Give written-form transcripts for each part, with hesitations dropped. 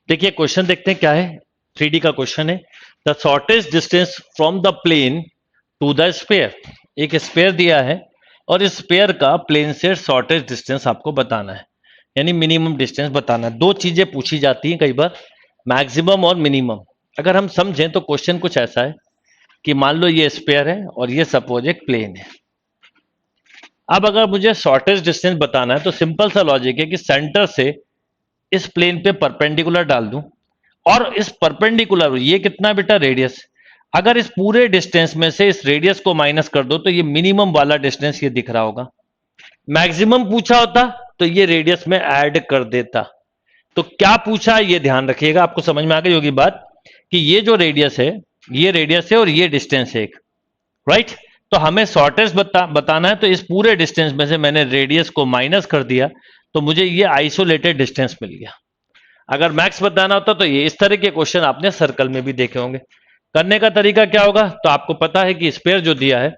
देखिए क्वेश्चन देखते हैं क्या है। 3D का क्वेश्चन है। The shortest distance from the plane to the sphere. एक स्पेयर दिया है और इस स्पेयर का प्लेन से शॉर्टेस्ट डिस्टेंस आपको बताना है, यानी मिनिमम डिस्टेंस बताना है। दो चीजें पूछी जाती हैं कई बार, मैक्सिमम और मिनिमम। अगर हम समझें तो क्वेश्चन कुछ ऐसा है कि मान लो ये स्पेयर है और ये सपोज एक प्लेन है। अब अगर मुझे शॉर्टेस्ट डिस्टेंस बताना है तो सिंपल सा लॉजिक है कि सेंटर से इस प्लेन पे परपेंडिकुलर डाल दूं और इस परपेंडिकुलर, ये कितना बेटा रेडियस, अगर इस पूरे डिस्टेंस में से इस रेडियस को माइनस कर दो तो ये मिनिमम वाला डिस्टेंस ये दिख रहा होगा। मैक्सिमम पूछा होता तो ये रेडियस में ऐड कर देता। तो क्या पूछा ये ध्यान रखिएगा, आपको समझ में आ गई होगी बात कि ये जो रेडियस है, ये रेडियस है और ये डिस्टेंस है एक, राइट। तो हमें शॉर्टेस्ट बताना है, तो इस पूरे डिस्टेंस में से मैंने रेडियस को माइनस कर दिया तो मुझे ये आइसोलेटेड डिस्टेंस मिल गया। अगर मैक्स बताना होता तो ये इस तरह के क्वेश्चन आपने सर्कल में भी देखे होंगे। करने का तरीका क्या होगा, तो आपको पता है कि स्पेयर जो दिया है,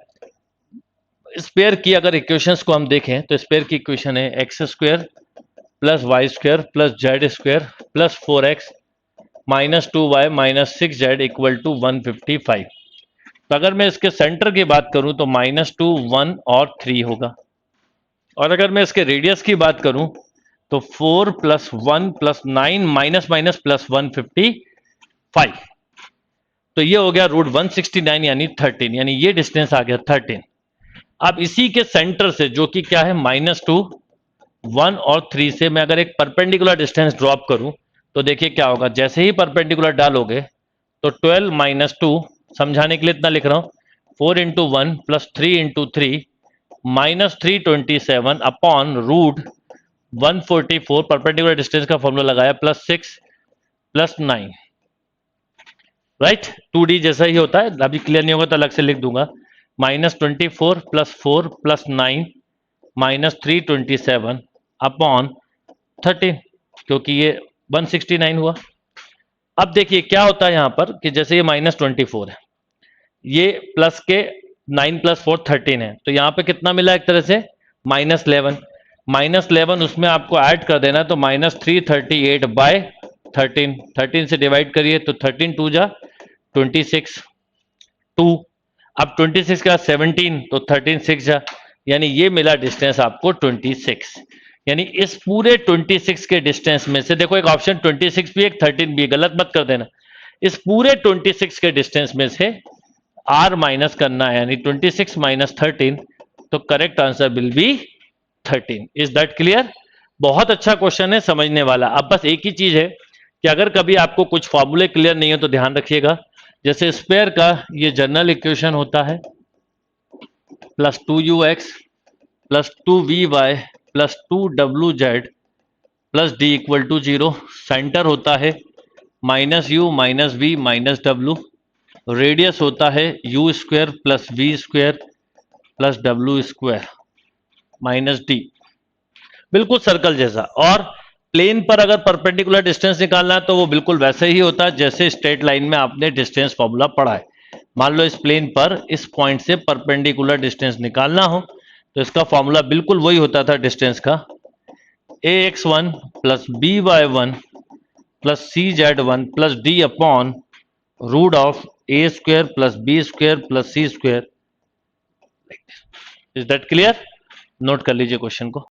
स्पेयर की अगर इक्वेशंस को हम देखें तो स्पेयर की इक्वेशन है x square plus y square plus z square plus 4x minus 2y minus 6z equal to 155। तो अगर मैं इसके सेंटर की बात करूं तो -2, 1 और 3 होगा। और अगर मैं इसके रेडियस की बात करूं तो 4 plus 1 plus 9 minus minus plus 155। तो ये हो गया रूट 169 यानी 13, यानी ये डिस्टेंस आ गया 13। अब इसी के सेंटर से जो कि क्या है -2, 1 और 3 से मैं अगर एक परपेंडिकुलर डिस्टेंस ड्रॉप करूं तो देखिए क्या होगा। जैसे ही परपेंडिकुलर डालोगे तो 12 माइनस 2, समझाने के लिए इतना लिख रहा हूं, 4 into 1 plus 3 into 3 minus 327 upon root 144, perpendicular distance का फॉर्मूला लगाया, प्लस 6 प्लस 9, राइट। 2D जैसा ही होता है, अभी क्लियर नहीं होगा तो अलग से लिख दूंगा। -24 प्लस 4 प्लस 9 माइनस 327 अपॉन 13, क्योंकि ये 169 हुआ। अब देखिए क्या होता है यहां पर कि जैसे ये -24 है, ये प्लस के 9 प्लस 4 13 है, तो यहां पे कितना मिला एक तरह से -11। -11 उसमें आपको ऐड कर देना है तो -338 बाय 13, 13 से डिवाइड करिए तो 13 2 जा 26, 2, अब 26 का 17 तो 13 6 जा, यानी ये मिला डिस्टेंस आपको 26। यानी इस पूरे 26 के डिस्टेंस में से, देखो एक ऑप्शन 26 भी एक 13 भी, गलत मत कर देना। इस पूरे 26 के डिस्टेंस में से r माइनस करना है, यानी 26 माइनस 13, तो correct answer will be 13। Is that clear? बहुत अच्छा क्वेश्चन है, समझने वाला। अब बस एक ही चीज है कि अगर कभी आपको कुछ फॉर्मूले क्लियर नहीं हो तो ध्यान रखिएगा। जैसे स्पेयर का ये जनरल इक्वेशन होता है plus 2ux plus 2vy plus 2wz plus d equal to 0। Centre होता है -u minus v minus w। Radius होता है u square plus v square plus w square minus d, बिल्कुल सर्कल जैसा। और प्लेन पर अगर परपेंडिकुलर डिस्टेंस निकालना है तो वो बिल्कुल वैसे ही होता है जैसे स्ट्रेट लाइन में आपने डिस्टेंस फॉर्मूला पढ़ा है। मान लो इस प्लेन पर इस पॉइंट से परपेंडिकुलर डिस्टेंस निकालना हो तो इसका फॉर्मूला बिल्कुल वही होता था डिस्टेंस का, ax1 plus by1 plus cz1 plus d upon root of a square plus b square plus c square. Is that clear? Note कर लीजिए क्वेश्चन को।